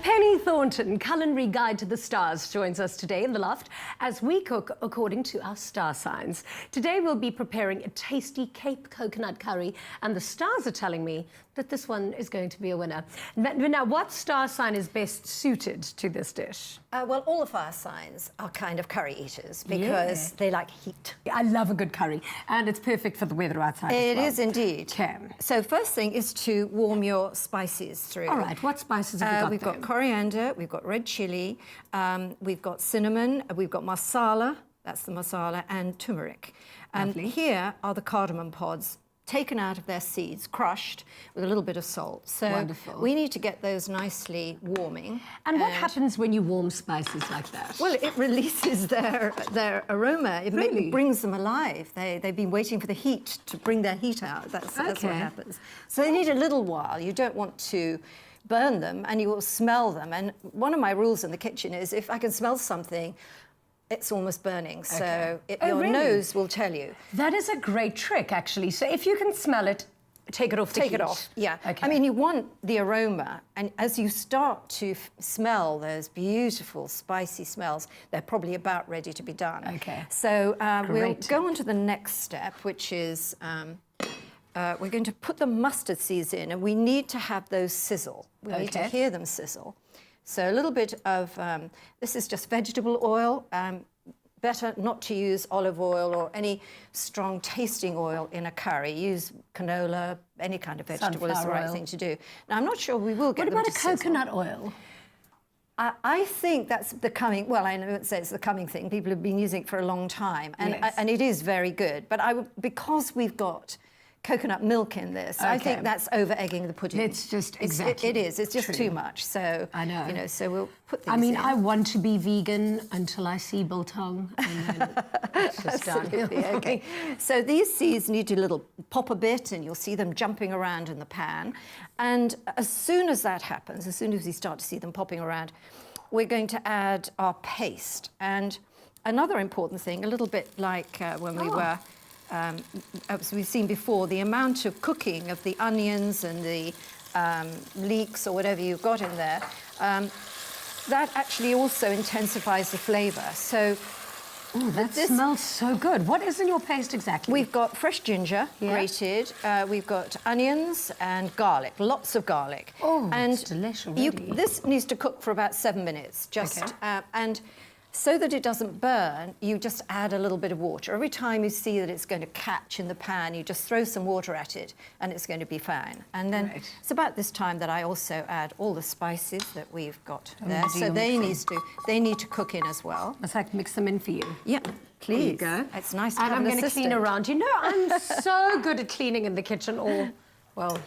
Penny Thornton, culinary guide to the stars, joins us today in the loft as we cook according to our star signs. Today we'll be preparing a tasty Cape coconut curry, and the stars are telling me that this one is going to be a winner. Now, what star sign is best suited to this dish? Well, all of our signs are kind of curry eaters because they like heat. I love a good curry, and it's perfect for the weather outside It as well. is indeed. Okay. So first thing is to warm your spices through. All right, what spices have we got We've there? got coriander, we've got red chili, we've got cinnamon, we've got masala, that's the masala, and turmeric. And here are the cardamom pods, taken out of their seeds, crushed with a little bit of salt. So wonderful. We need to get those nicely warming. And what happens when you warm spices like that? Well, it releases their aroma. It Really? brings them alive. They've been waiting for the heat to bring their heat out. That's what happens. So they need a little while. You don't want to burn them, and you will smell them. And one of my rules in the kitchen is if I can smell something, it's almost burning, so your nose will tell you. That is a great trick, actually. So if you can smell it, take it off the heat. Take it off, yeah. Okay. I mean, you want the aroma, and as you start to smell those beautiful, spicy smells, they're probably about ready to be done. Okay. So we'll go on to the next step, which is we're going to put the mustard seeds in, and we need to have those sizzle. We need to hear them sizzle. So a little bit of, this is just vegetable oil. Better not to use olive oil or any strong tasting oil in a curry. Use canola, any kind of vegetable is the right thing to do. Now, I'm not sure we will get them to sizzle. What about a coconut oil? I think that's the coming, well, I know it's the coming thing. People have been using it for a long time, and, and it is very good. But because we've got coconut milk in this, I think that's over-egging the pudding. It's just it is. It's just too much. So I know. You know. So we'll put these. I mean, in. I want to be vegan until I see biltong, and then it's just Absolutely. Okay. So these seeds need to little pop a bit, and you'll see them jumping around in the pan. And as soon as that happens, as soon as you start to see them popping around, we're going to add our paste. And another important thing, a little bit like when we were. As we've seen before, the amount of cooking of the onions and the leeks or whatever you've got in there, that actually also intensifies the flavour. So that smells so good. What is in your paste exactly? We've got fresh ginger grated, we've got onions and garlic, lots of garlic. Oh, and it's delicious already. This needs to cook for about 7 minutes, just and so that it doesn't burn, you just add a little bit of water. Every time you see that it's going to catch in the pan, you just throw some water at it, and it's going to be fine. And then it's about this time that I also add all the spices that we've got there. So they need to cook in as well. Must I mix them in for you? Yeah, please. There you go. It's nice to and have I'm an going to assistant. clean around. You know, I'm so good at cleaning in the kitchen, or well,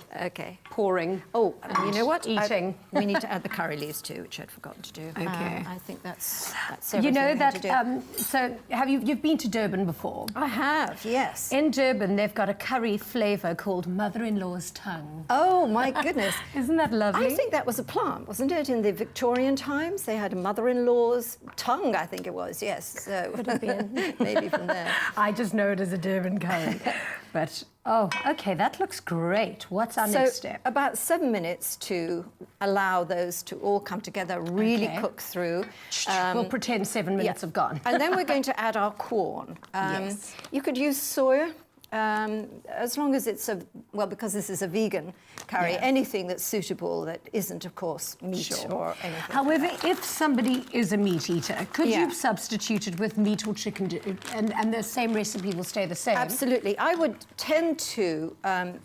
pouring. Oh, and you know what? Eating. We need to add the curry leaves too, which I'd forgotten to do. Okay. I think that's you know everything that. So you've been to Durban before? I have, yes. In Durban, they've got a curry flavour called mother-in-law's tongue. Oh my goodness! Isn't that lovely? I think that was a plant, wasn't it? In the Victorian times, they had a mother-in-law's tongue. I think it was. Yes. So could have been maybe from there. I just know it as a Durban curry, but. Oh, okay, that looks great. What's our next step? About 7 minutes to allow those to all come together, really cook through. We'll pretend 7 minutes have gone. And then we're going to add our Quorn. You could use soya, as long as it's because this is a vegan curry, anything that's suitable that isn't, of course, meat or anything. However, if somebody is a meat eater, could you substitute it with meat or chicken, and the same recipe will stay the same? Absolutely. I would tend to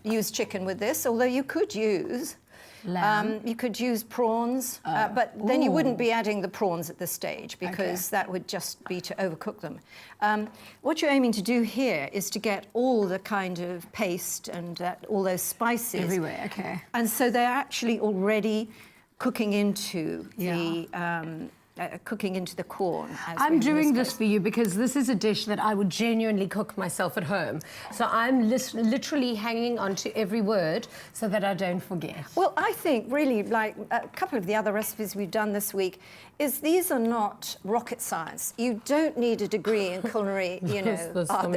use chicken with this, although you could use lamb. You could use prawns, but then you wouldn't be adding the prawns at this stage because that would just be to overcook them. What you're aiming to do here is to get all the kind of paste and all those spices everywhere. Okay. And so they're actually already cooking into the Quorn. I'm doing this for you because this is a dish that I would genuinely cook myself at home. So I'm literally hanging on to every word so that I don't forget. Well, I think really, like a couple of the other recipes we've done this week, is these are not rocket science. You don't need a degree in culinary,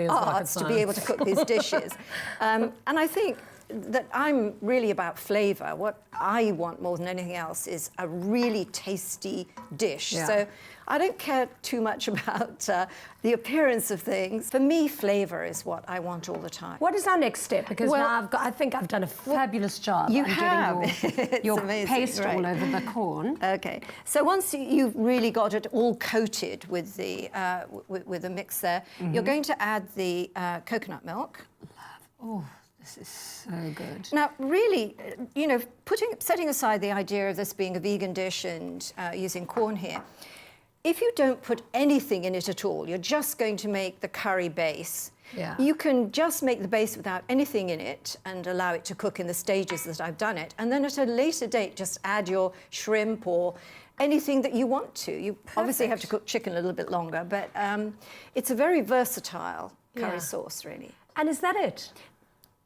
arts to be able to cook these dishes. And I think that I'm really about flavour. What I want more than anything else is a really tasty dish. Yeah. So I don't care too much about the appearance of things. For me, flavour is what I want all the time. What is our next step? Because Well, now I think I've done a fabulous job. You on have. getting It's your amazing, paste right. all over the corn. Okay, so once you've really got it all coated with the mix there, you're going to add the coconut milk. Oh, this is so good. Now, really, you know, setting aside the idea of this being a vegan dish and using Quorn here, if you don't put anything in it at all, you're just going to make the curry base. Yeah. You can just make the base without anything in it and allow it to cook in the stages that I've done it. And then at a later date, just add your shrimp or anything that you want to. You obviously have to cook chicken a little bit longer, but it's a very versatile curry sauce, really. And is that it?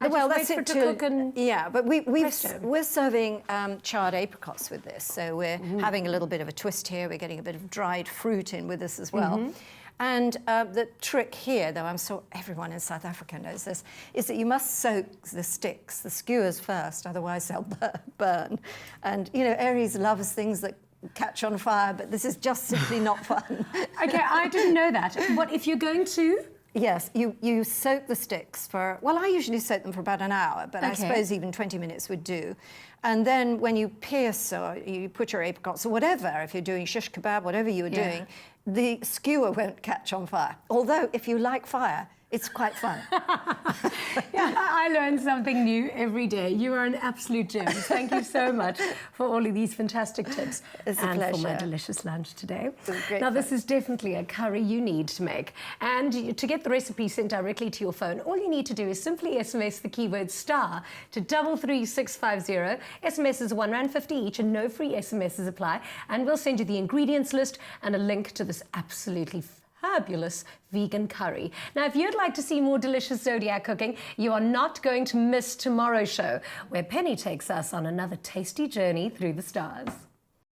Well, just that's wait it for it to cook and yeah, but presto. we're serving charred apricots with this, so we're having a little bit of a twist here. We're getting a bit of dried fruit in with this as well. And the trick here, though I'm sure everyone in South Africa knows this, is that you must soak the sticks, the skewers first, otherwise they'll burn. And, you know, Aries loves things that catch on fire, but this is just simply not fun. Okay, I didn't know that. What if you're going to? Yes, you soak the sticks for, well, I usually soak them for about an hour, but I Okay. suppose even 20 minutes would do. And then when you pierce or you put your apricots or whatever, if you're doing shish kebab, whatever you were doing, the skewer won't catch on fire. Although, if you like fire, it's quite fun. Yeah, I learn something new every day. You are an absolute gem. Thank you so much for all of these fantastic tips It's a and for my pleasure. delicious lunch today. was great Now, this fun. is definitely a curry you need to make. And to get the recipe sent directly to your phone, all you need to do is simply SMS the keyword STAR to 33650. SMS is R1.50 each and no free SMSs apply. And we'll send you the ingredients list and a link to this absolutely fabulous vegan curry. Now, if you'd like to see more delicious Zodiac cooking, you are not going to miss tomorrow's show, where Penny takes us on another tasty journey through the stars.